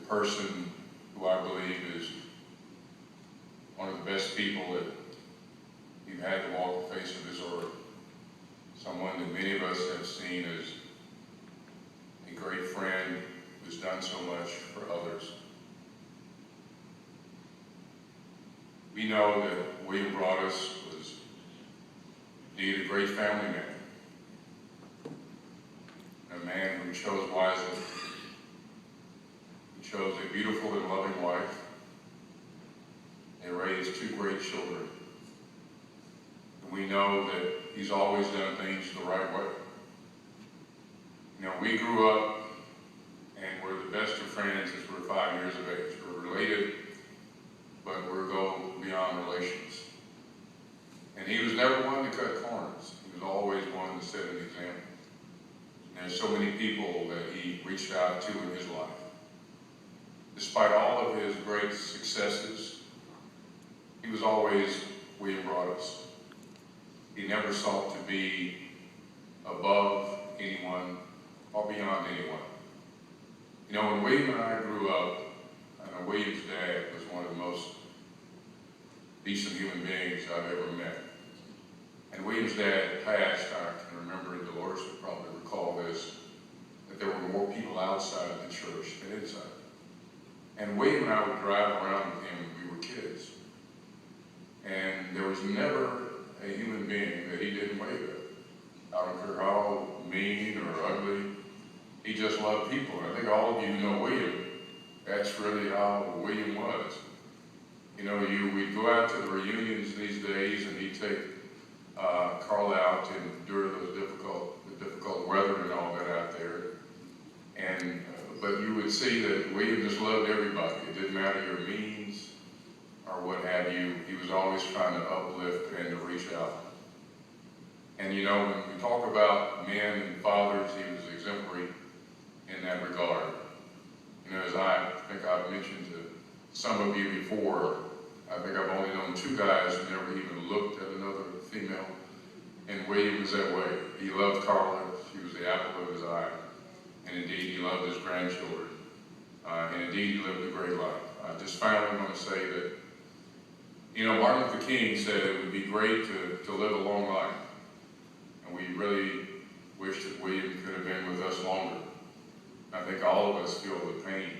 person who I believe is one of the best people that you've had to walk the face of this earth. Someone that many of us have seen as a great friend who's done so much for others. We know that William Broadus was indeed a great family man, a man who chose wisely. He chose a beautiful and loving wife. They raised two great children. And we know that he's always done things the right way. You know, we grew up and we're the best of friends as we're 5 years of age. We're related, but we're go beyond relations. And he was never one to cut corners. He was always one to set an example. And there's so many people that he reached out to in his life. Despite all of his great successes, he was always William Broadus. He never sought to be above anyone or beyond anyone. You know, when William and I grew up, I know William's dad was one of the most decent human beings I've ever met. And William's dad passed, I can remember, and Dolores would probably recall this, that there were more people outside the church than inside. And William and I would drive around with him when we were kids. And there was never a human being that he didn't wave at. I don't care how mean or ugly, he just loved people. And I think all of you know William, that's really how William was. You know, we'd go out to the reunions these days and he'd take Carl out and endure those difficult weather and all that out there. And but you would see that William just loved everybody. It didn't matter your means or what have you. He was always trying to uplift and to reach out. And you know, when we talk about men and fathers, he was exemplary in that regard. You know, as I think I've mentioned to some of you before, I think I've only known two guys who never even looked at another female. And William was that way. He loved Carla. She was the apple of his eye. And indeed, he loved his grandchildren. And indeed, he lived a great life. I just finally want to say that, you know, Martin Luther King said it would be great to live a long life. And we really wish that William could have been with us longer. I think all of us feel the pain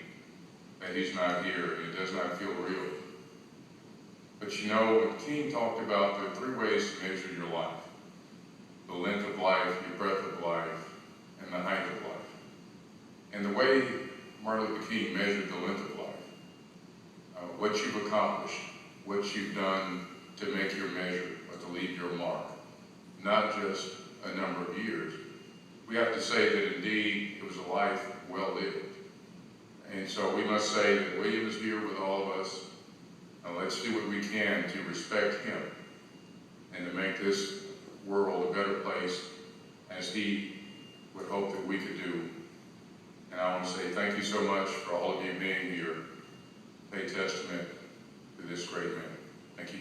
that he's not here, and it does not feel real. But you know, when King talked about the three ways to measure your life: the length of life, your breadth of life, and the height of life. And the way Martin Luther King measured the length of life, what you've accomplished, what you've done to make your measure, or to leave your mark, not just a number of years. We have to say that indeed it was a life well lived. And so we must say that William is here with all of us. Let's do what we can to respect him and to make this world a better place as he would hope that we could do. And I want to say thank you so much for all of you being here. Pay testament to this great man. Thank you.